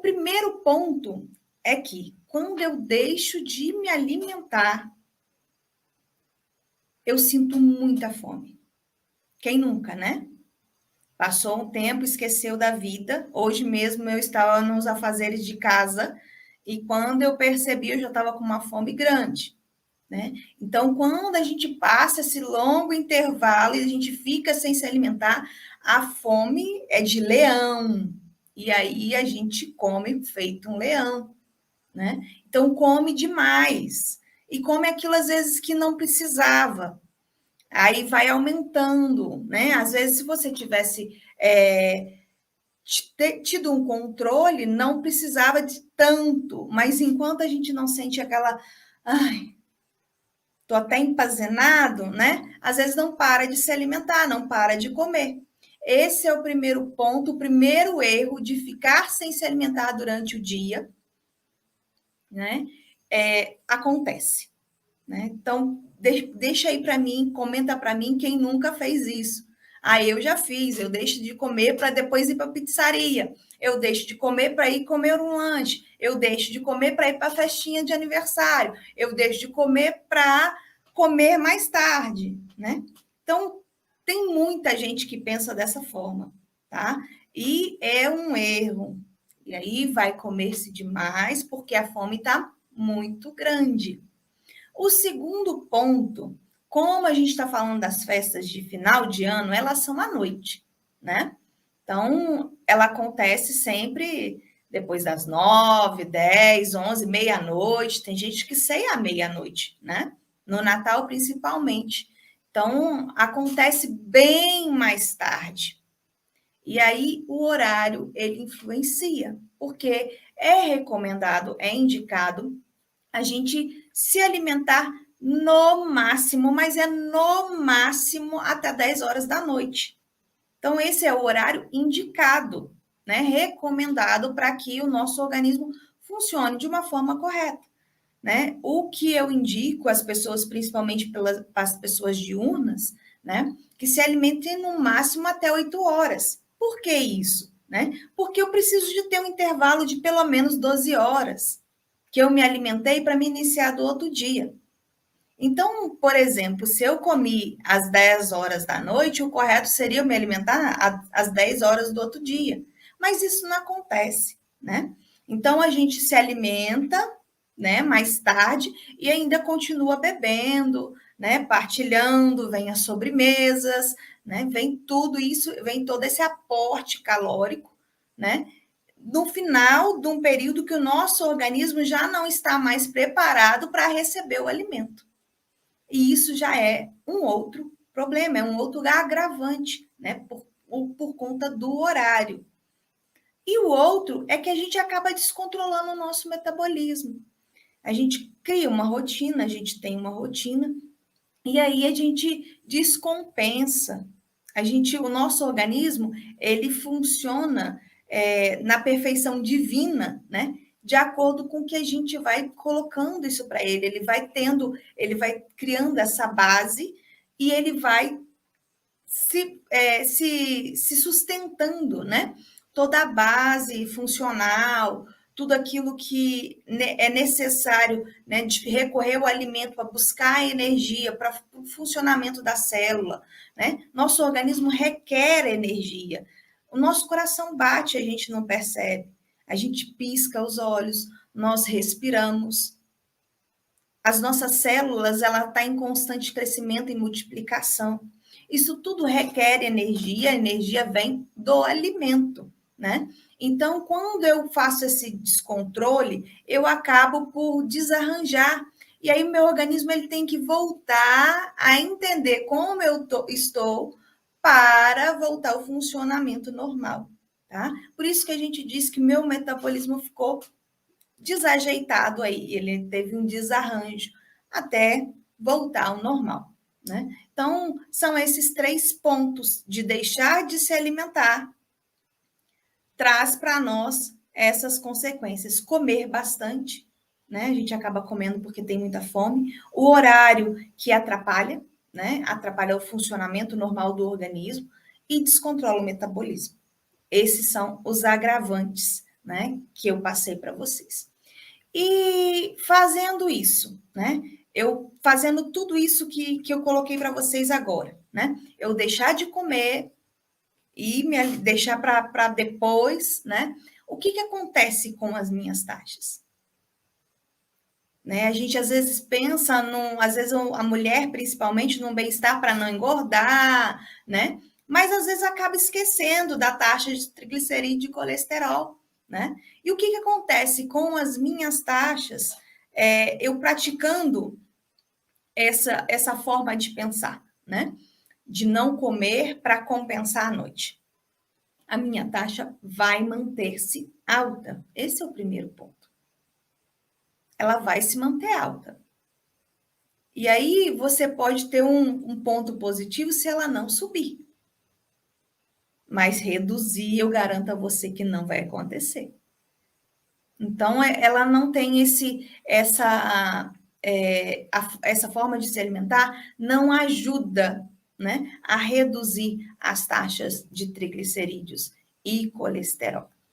primeiro ponto é que quando eu deixo de me alimentar, eu sinto muita fome. Quem nunca, né? Passou um tempo, esqueceu da vida. Hoje mesmo eu estava nos afazeres de casa e quando eu percebi, eu já estava com uma fome grande, né? Então, quando a gente passa esse longo intervalo e a gente fica sem se alimentar, a fome é de leão. E aí a gente come feito um leão, né? Então, come demais. E come aquilo às vezes que não precisava. Aí vai aumentando, né? Às vezes, se você tivesse tido um controle, não precisava de tanto, mas enquanto a gente não sente aquela, ai, tô até empazenado, né? Às vezes não para de se alimentar, não para de comer. Esse é o primeiro ponto, o primeiro erro de ficar sem se alimentar durante o dia, né? Acontece, né? Então, deixa aí para mim, comenta para mim quem nunca fez isso. Ah, eu já fiz, eu deixo de comer para depois ir para a pizzaria. Eu deixo de comer para ir comer um lanche. Eu deixo de comer para ir para a festinha de aniversário. Eu deixo de comer para comer mais tarde, né? Então, tem muita gente que pensa dessa forma, tá? E é um erro. E aí vai comer-se demais porque a fome está muito grande. O segundo ponto, como a gente está falando das festas de final de ano, elas são à noite, né? Então, ela acontece sempre depois das 9, 10, 11, meia-noite. Tem gente que ceia à meia-noite, né? No Natal, principalmente. Então, acontece bem mais tarde. E aí, o horário, ele influencia, porque é recomendado, é indicado a gente se alimentar no máximo, mas é no máximo até 10 horas da noite. Então, esse é o horário indicado, né? Recomendado para que o nosso organismo funcione de uma forma correta, né? O que eu indico às pessoas, principalmente para as pessoas diurnas, né? Que se alimentem no máximo até 8 horas. Por que isso? Né? Porque eu preciso de ter um intervalo de pelo menos 12 horas que eu me alimentei para me iniciar do outro dia. Então, por exemplo, se eu comi às 10 horas da noite, o correto seria eu me alimentar às 10 horas do outro dia. Mas isso não acontece, né? Então, a gente se alimenta, né, mais tarde e ainda continua bebendo, né, partilhando, vem as sobremesas, né, vem tudo isso, vem todo esse aporte calórico, né? No final de um período que o nosso organismo já não está mais preparado para receber o alimento. E isso já é um outro problema, é um outro agravante, né? Por conta do horário. E o outro é que a gente acaba descontrolando o nosso metabolismo. A gente cria uma rotina, a gente tem uma rotina, e aí a gente descompensa. O nosso organismo, ele funciona na perfeição divina, né? De acordo com que a gente vai colocando isso para ele. Ele vai criando essa base e ele vai se sustentando, né? Toda a base funcional, tudo aquilo que é necessário, né, de recorrer ao alimento para buscar energia, para o funcionamento da célula, né? Nosso organismo requer energia. O nosso coração bate, a gente não percebe. A gente pisca os olhos, nós respiramos. As nossas células, ela está em constante crescimento e multiplicação. Isso tudo requer energia, a energia vem do alimento, né? Então, quando eu faço esse descontrole, eu acabo por desarranjar. E aí, o meu organismo ele tem que voltar a entender como estou para voltar ao funcionamento normal, tá? Por isso que a gente diz que meu metabolismo ficou desajeitado aí, ele teve um desarranjo até voltar ao normal, né? Então, são esses 3 pontos de deixar de se alimentar, traz para nós essas consequências. Comer bastante, né? A gente acaba comendo porque tem muita fome. O horário que atrapalha, né? Atrapalha o funcionamento normal do organismo e descontrola o metabolismo. Esses são os agravantes né, que eu passei para vocês. E fazendo isso, né, eu fazendo tudo isso que eu coloquei para vocês agora, né, eu deixar de comer e me deixar para depois, né, o que acontece com as minhas taxas? Né? A gente às vezes pensa às vezes a mulher principalmente num bem-estar para não engordar, né? Mas às vezes acaba esquecendo da taxa de triglicerídeo e de colesterol, né? E o que acontece com as minhas taxas? Eu praticando essa forma de pensar, né? De não comer para compensar a noite. A minha taxa vai manter-se alta. Esse é o primeiro ponto. Ela vai se manter alta. E aí você pode ter um ponto positivo se ela não subir. Mas reduzir, eu garanto a você que não vai acontecer. Então, ela não tem essa forma de se alimentar, não ajuda, né, a reduzir as taxas de triglicerídeos e colesterol.